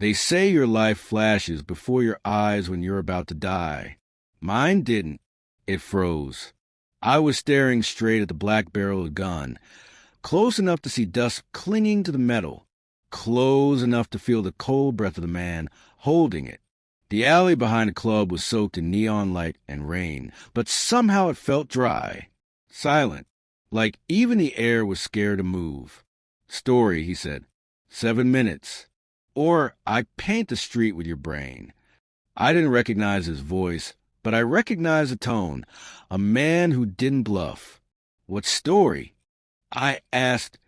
They say your life flashes before your eyes when you're about to die. Mine didn't. It froze. I was staring straight at the black barrel of the gun, close enough to see dust clinging to the metal, close enough to feel the cold breath of the man holding it. The alley behind the club was soaked in neon light and rain, but somehow it felt dry, silent, like even the air was scared to move. "Story," he said. 7 minutes. Or I paint the street with your brain. I didn't recognize his voice, but I recognized the tone. A man who didn't bluff. "What story?" I asked,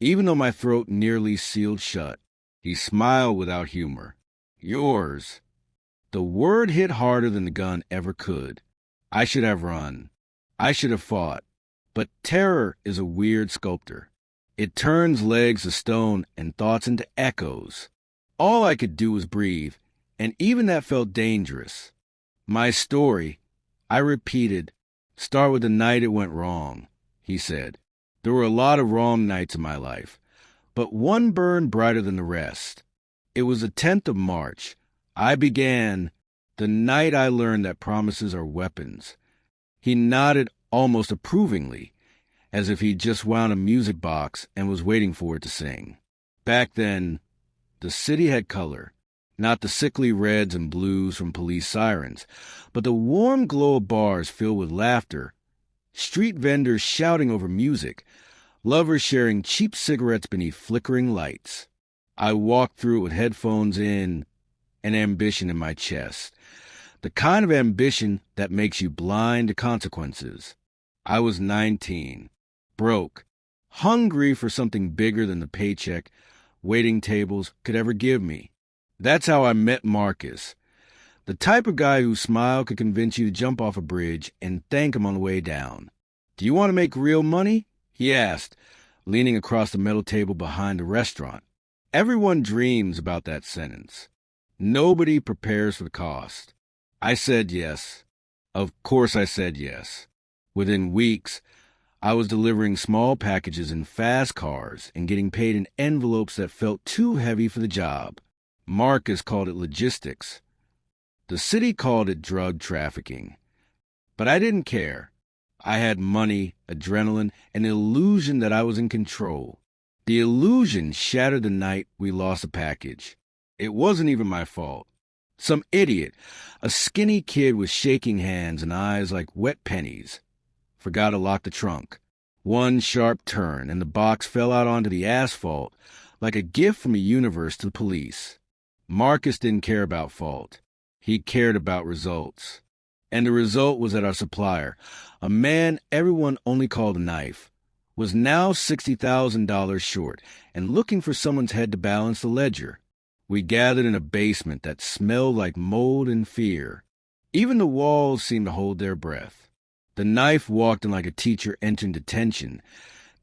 even though my throat nearly sealed shut. He smiled without humor. "Yours." The word hit harder than the gun ever could. I should have run. I should have fought. But terror is a weird sculptor. It turns legs to stone and thoughts into echoes. All I could do was breathe, and even that felt dangerous. "My story," I repeated. "Start with the night it went wrong," he said. There were a lot of wrong nights in my life, but one burned brighter than the rest. It was the 10th of March. I began the night I learned that promises are weapons. He nodded almost approvingly, as if he'd just wound a music box and was waiting for it to sing. Back then, the city had color, not the sickly reds and blues from police sirens, but the warm glow of bars filled with laughter, street vendors shouting over music, lovers sharing cheap cigarettes beneath flickering lights. I walked through it with headphones in and ambition in my chest, the kind of ambition that makes you blind to consequences. I was 19, broke, hungry for something bigger than the paycheck waiting tables could ever give me. That's how I met Marcus, the type of guy whose smile could convince you to jump off a bridge and thank him on the way down. "Do you want to make real money?" he asked, leaning across the metal table behind the restaurant. Everyone dreams about that sentence. Nobody prepares for the cost. I said yes. Of course I said yes. Within weeks, I was delivering small packages in fast cars and getting paid in envelopes that felt too heavy for the job. Marcus called it logistics. The city called it drug trafficking. But I didn't care. I had money, adrenaline, and the illusion that I was in control. The illusion shattered the night we lost a package. It wasn't even my fault. Some idiot, a skinny kid with shaking hands and eyes like wet pennies, forgot to lock the trunk. One sharp turn, and the box fell out onto the asphalt like a gift from the universe to the police. Marcus didn't care about fault. He cared about results. And the result was that our supplier, a man everyone only called a knife, was now $60,000 short and looking for someone's head to balance the ledger. We gathered in a basement that smelled like mold and fear. Even the walls seemed to hold their breath. The knife walked in like a teacher entering detention,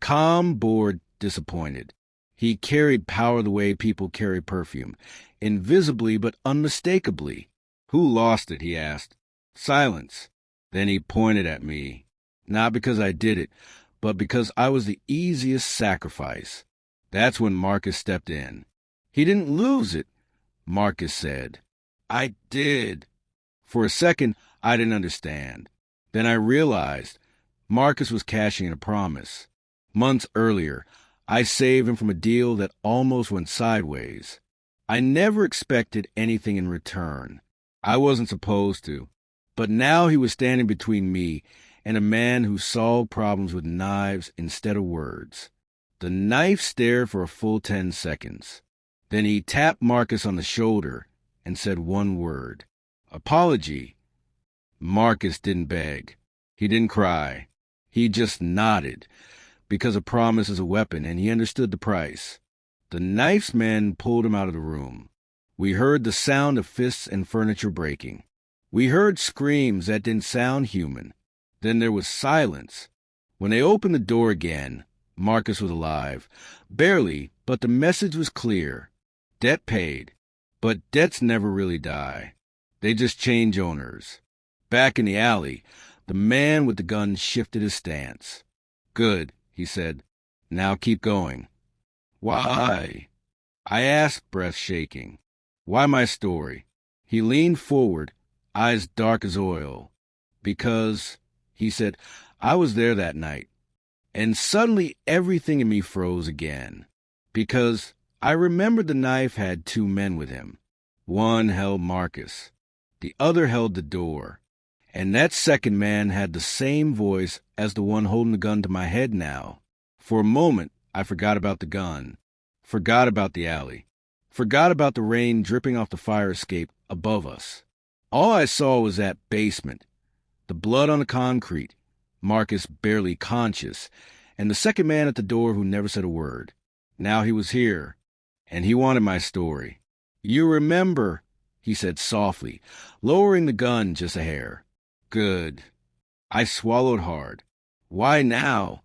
calm, bored, disappointed. He carried power the way people carry perfume, invisibly but unmistakably. "Who lost it?" he asked. Silence. Then he pointed at me, not because I did it, but because I was the easiest sacrifice. That's when Marcus stepped in. "He didn't lose it," Marcus said. "I did." For a second, I didn't understand. Then I realized Marcus was cashing in a promise. Months earlier, I saved him from a deal that almost went sideways. I never expected anything in return. I wasn't supposed to. But now he was standing between me and a man who solved problems with knives instead of words. The knife stared for a full 10 seconds. Then he tapped Marcus on the shoulder and said one word: "Apology." Marcus didn't beg. He didn't cry. He just nodded, because a promise is a weapon, and he understood the price. The knife's men pulled him out of the room. We heard the sound of fists and furniture breaking. We heard screams that didn't sound human. Then there was silence. When they opened the door again, Marcus was alive. Barely, but the message was clear. Debt paid. But debts never really die. They just change owners. Back in the alley, the man with the gun shifted his stance. "Good," he said. "Now keep going." "Why?" I asked, breath shaking. Why my story? He leaned forward, eyes dark as oil. Because, he said, I was there that night. And suddenly everything in me froze again. Because I remembered the knife had two men with him. One held Marcus. The other held the door. And that second man had the same voice as the one holding the gun to my head now. For a moment, I forgot about the gun. Forgot about the alley. Forgot about the rain dripping off the fire escape above us. All I saw was that basement. The blood on the concrete. Marcus barely conscious. And the second man at the door who never said a word. Now he was here. And he wanted my story. You remember, he said softly, lowering the gun just a hair. Good. I swallowed hard. Why now?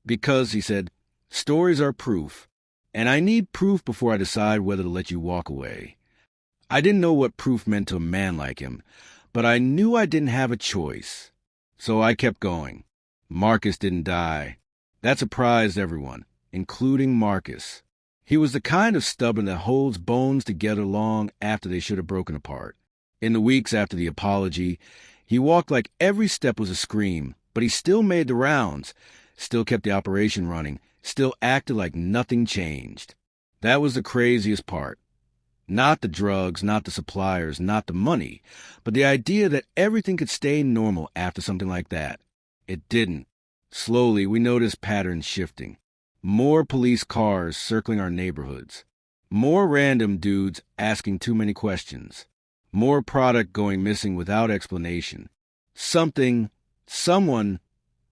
Because, he said, stories are proof, and I need proof before I decide whether to let you walk away. I didn't know what proof meant to a man like him, but I knew I didn't have a choice. So I kept going. Marcus didn't die. That surprised everyone, including Marcus. He was the kind of stubborn that holds bones together long after they should have broken apart. In the weeks after the apology, he walked like every step was a scream, but he still made the rounds, still kept the operation running, still acted like nothing changed. That was the craziest part. Not the drugs, not the suppliers, not the money, but the idea that everything could stay normal after something like that. It didn't. Slowly, we noticed patterns shifting. More police cars circling our neighborhoods. More random dudes asking too many questions. More product going missing without explanation. Someone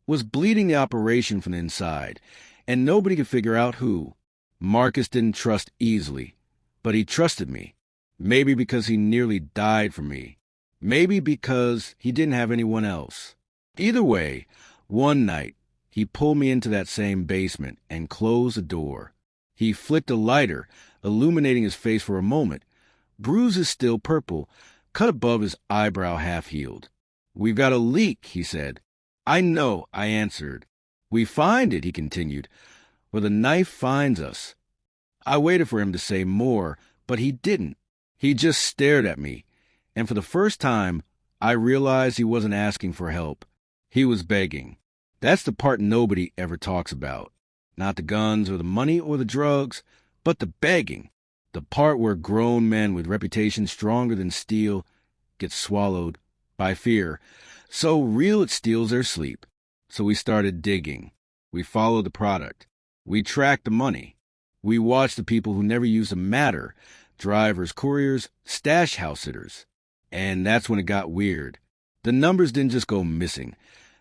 was bleeding the operation from the inside, and nobody could figure out who. Marcus didn't trust easily, but he trusted me. Maybe because he nearly died for me. Maybe because he didn't have anyone else. Either way, one night, he pulled me into that same basement and closed the door. He flicked a lighter, illuminating his face for a moment. Bruises still purple, cut above his eyebrow half-healed. We've got a leak, he said. I know, I answered. We find it, he continued, where the knife finds us. I waited for him to say more, but he didn't. He just stared at me, and for the first time, I realized he wasn't asking for help. He was begging. That's the part nobody ever talks about. Not the guns or the money or the drugs, but the begging. The part where grown men with reputations stronger than steel get swallowed by fear. So real it steals their sleep. So we started digging. We followed the product. We tracked the money. We watched the people who never used to matter. Drivers, couriers, stash house sitters. And that's when it got weird. The numbers didn't just go missing.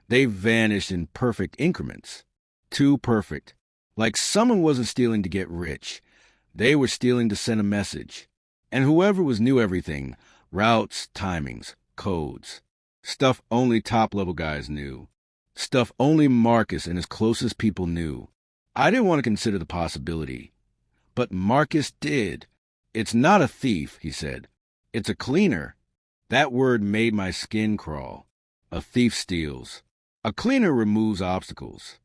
They vanished in perfect increments. Too perfect. Like someone wasn't stealing to get rich. They were stealing to send a message. And whoever knew everything, routes, timings, codes. Stuff only top-level guys knew. Stuff only Marcus and his closest people knew. I didn't want to consider the possibility. But Marcus did. It's not a thief, he said. It's a cleaner. That word made my skin crawl. A thief steals. A cleaner removes obstacles.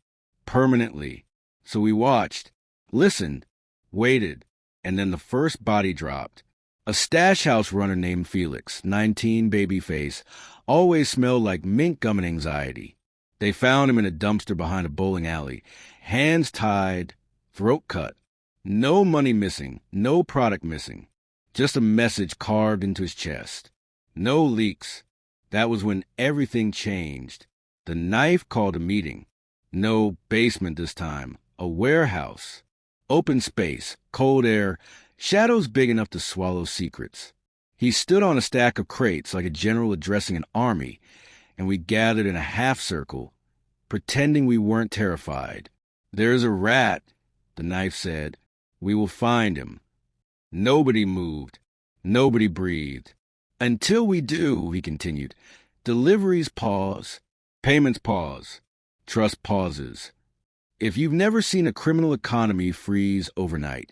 Permanently. So we watched, listened, waited, and then the first body dropped. A stash house runner named Felix, 19, baby face, always smelled like mint gum and anxiety. They found him in a dumpster behind a bowling alley, hands tied, throat cut. No money missing, no product missing. Just a message carved into his chest. No leaks. That was when everything changed. The knife called a meeting. No basement this time. A warehouse. Open space, cold air, shadows big enough to swallow secrets. He stood on a stack of crates like a general addressing an army, and we gathered in a half circle, pretending we weren't terrified. There's a rat, the knife said. We will find him. Nobody moved. Nobody breathed. Until we do, he continued. Deliveries pause. Payments pause. Trust pauses. If you've never seen a criminal economy freeze overnight,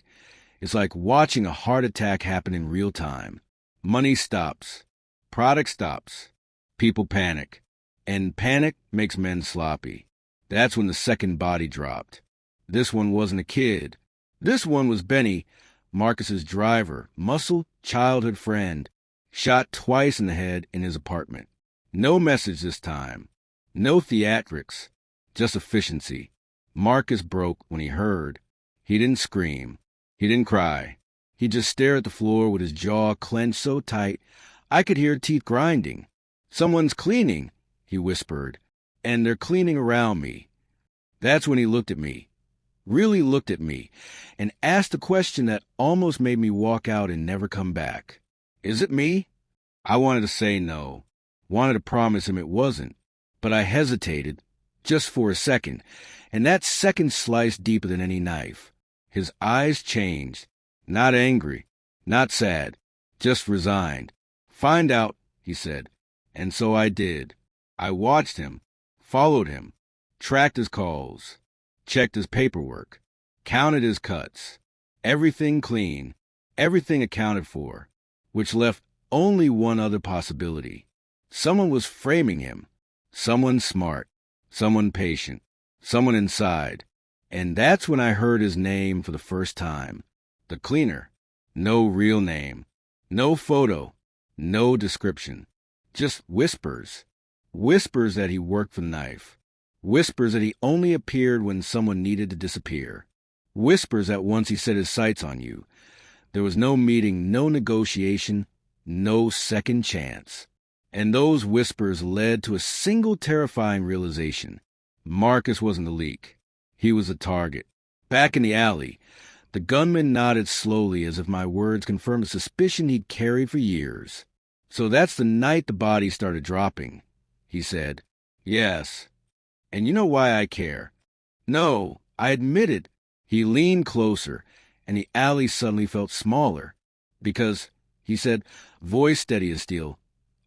it's like watching a heart attack happen in real time. Money stops. Product stops. People panic. And panic makes men sloppy. That's when the second body dropped. This one wasn't a kid. This one was Benny, Marcus's driver, muscle, childhood friend, shot twice in the head in his apartment. No message this time. No theatrics. Just efficiency. Marcus broke when he heard. He didn't scream. He didn't cry. He just stared at the floor with his jaw clenched so tight I could hear teeth grinding. "Someone's cleaning," he whispered, "and they're cleaning around me." That's when he looked at me, really looked at me, and asked a question that almost made me walk out and never come back. "Is it me?" I wanted to say no, wanted to promise him it wasn't, but I hesitated, just for a second, and that second sliced deeper than any knife. His eyes changed, not angry, not sad, just resigned. "Find out," he said, and so I did. I watched him, followed him, tracked his calls, checked his paperwork, counted his cuts, everything clean, everything accounted for, which left only one other possibility. Someone was framing him, someone smart, someone patient, someone inside. And that's when I heard his name for the first time. The cleaner. No real name. No photo. No description. Just whispers. Whispers that he worked for the knife. Whispers that he only appeared when someone needed to disappear. Whispers that once he set his sights on you, there was no meeting, no negotiation, no second chance. And those whispers led to a single terrifying realization. Marcus wasn't the leak. He was the target. Back in the alley, the gunman nodded slowly as if my words confirmed a suspicion he'd carried for years. "So that's the night the body started dropping," he said. "Yes. And you know why I care?" "No, I admit it." He leaned closer, and the alley suddenly felt smaller. "Because," he said, voice steady as steel,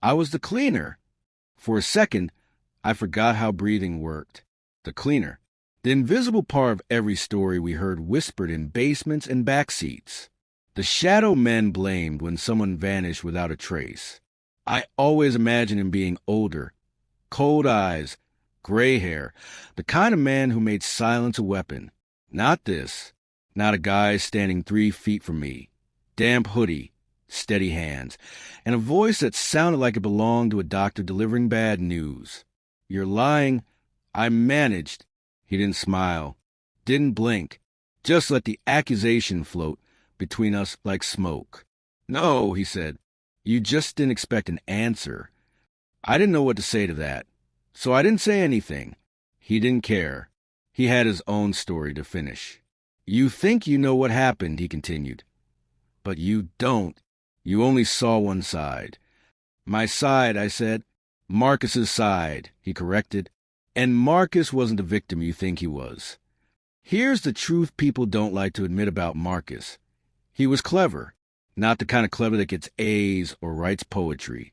"I was the cleaner." For a second, I forgot how breathing worked. The cleaner. The invisible part of every story we heard whispered in basements and back seats. The shadow men blamed when someone vanished without a trace. I always imagined him being older. Cold eyes, gray hair, the kind of man who made silence a weapon. Not this. Not a guy standing 3 feet from me. Damp hoodie, steady hands, and a voice that sounded like it belonged to a doctor delivering bad news. "You're lying. I managed." He didn't smile, didn't blink, just let the accusation float between us like smoke. "No," he said, "you just didn't expect an answer." I didn't know what to say to that, so I didn't say anything. He didn't care. He had his own story to finish. "You think you know what happened," he continued, "but you don't. You only saw one side." "My side," I said. "Marcus's side," he corrected. "And Marcus wasn't the victim you think he was. Here's the truth people don't like to admit about Marcus. He was clever. Not the kind of clever that gets A's or writes poetry.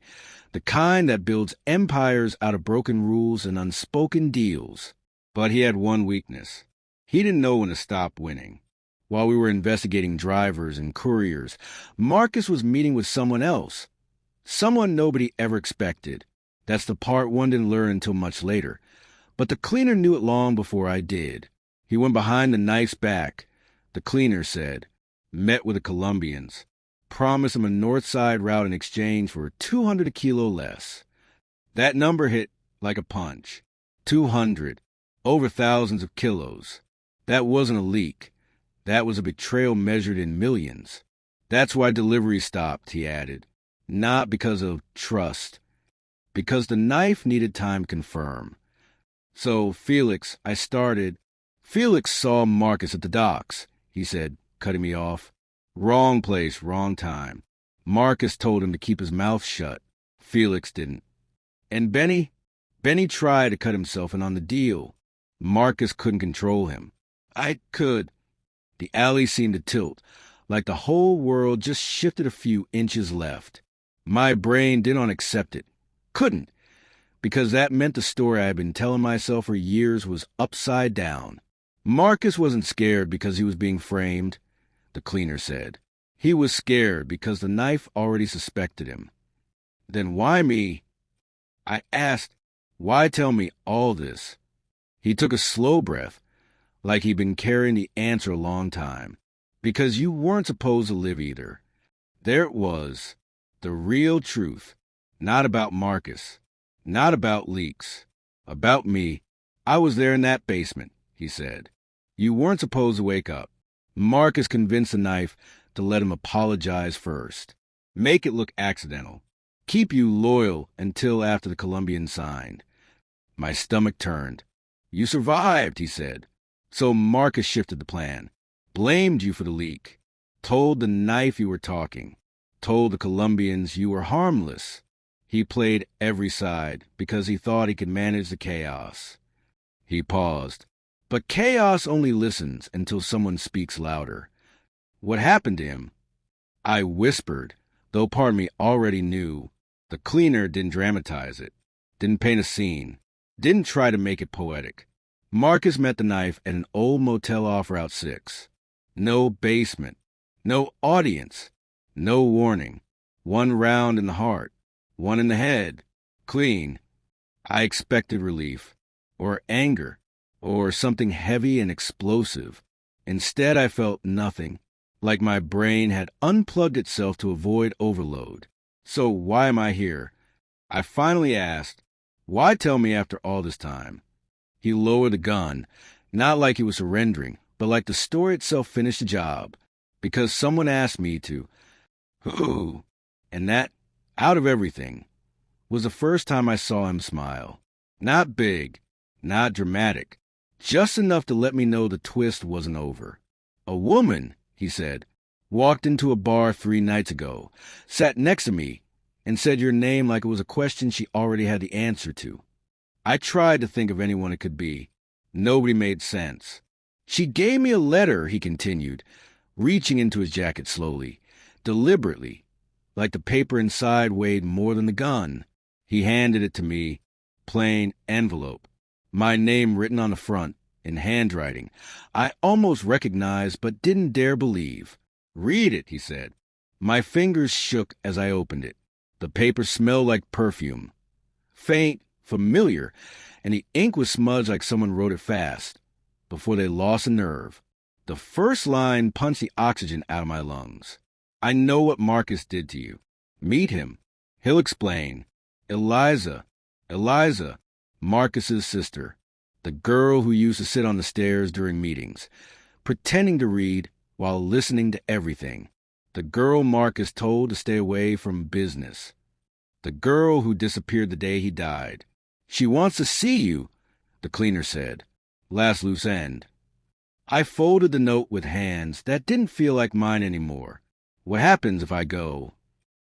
The kind that builds empires out of broken rules and unspoken deals. But he had one weakness. He didn't know when to stop winning. While we were investigating drivers and couriers, Marcus was meeting with someone else. Someone nobody ever expected. That's the part one didn't learn until much later. But the cleaner knew it long before I did. He went behind the knife's back, the cleaner said, met with the Colombians, promised him a north side route in exchange for 200 a kilo less. That number hit like a punch. 200, over thousands of kilos. That wasn't a leak. That was a betrayal measured in millions. "That's why delivery stopped," he added. "Not because of trust. Because the knife needed time to confirm. So, Felix saw Marcus at the docks," he said, cutting me off. "Wrong place, wrong time. Marcus told him to keep his mouth shut. Felix didn't. And Benny tried to cut himself in on the deal. Marcus couldn't control him. I could." The alley seemed to tilt, like the whole world just shifted a few inches left. My brain didn't accept it. Couldn't. Because that meant the story I had been telling myself for years was upside down. Marcus wasn't scared because he was being framed, the cleaner said. He was scared because the knife already suspected him. "Then why me?" I asked. "Why tell me all this?" He took a slow breath, like he'd been carrying the answer a long time. "Because you weren't supposed to live either. There it was, the real truth. Not about Marcus, not about leaks, about me. I was there in that basement, he said. You weren't supposed to wake up. Marcus convinced the knife to let him apologize first. Make it look accidental. Keep you loyal until after the Colombians signed. My stomach turned. You survived, he said. So Marcus shifted the plan. Blamed you for the leak. Told the knife you were talking. Told the Colombians you were harmless. He played every side because he thought he could manage the chaos. He paused. But chaos only listens until someone speaks louder. What happened to him? I whispered, though part of me already knew. The cleaner didn't dramatize it, didn't paint a scene, didn't try to make it poetic. Marcus met the knife at an old motel off Route 6. No basement, no audience, no warning. One round in the heart, one in the head, clean. I expected relief, or anger, or something heavy and explosive. Instead, I felt nothing, like my brain had unplugged itself to avoid overload. So why am I here? I finally asked, why tell me after all this time? He lowered the gun, not like he was surrendering, but like the story itself finished the job, because someone asked me to. Ooh. And that, out of everything, was the first time I saw him smile. Not big, not dramatic, just enough to let me know the twist wasn't over. A woman, he said, walked into a bar 3 nights ago, sat next to me, and said your name like it was a question she already had the answer to. I tried to think of anyone it could be. Nobody made sense. She gave me a letter, he continued, reaching into his jacket slowly, deliberately, like the paper inside weighed more than the gun. He handed it to me, plain envelope, my name written on the front, in handwriting I almost recognized but didn't dare believe. Read it, he said. My fingers shook as I opened it. The paper smelled like perfume. Faint, familiar, and the ink was smudged like someone wrote it fast, before they lost a nerve. The first line punched the oxygen out of my lungs. I know what Marcus did to you. Meet him. He'll explain. Eliza, Marcus's sister, the girl who used to sit on the stairs during meetings, pretending to read while listening to everything. The girl Marcus told to stay away from business. The girl who disappeared the day he died. She wants to see you, the cleaner said. Last loose end. I folded the note with hands that didn't feel like mine anymore. What happens if I go?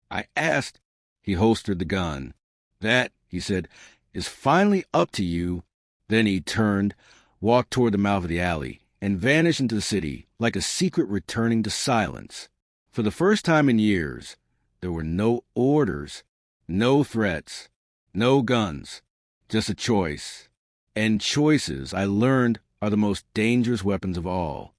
I asked. He holstered the gun. That, he said, is finally up to you. Then he turned, walked toward the mouth of the alley, and vanished into the city like a secret returning to silence. For the first time in years, there were no orders, no threats, no guns, just a choice. And choices, I learned, are the most dangerous weapons of all.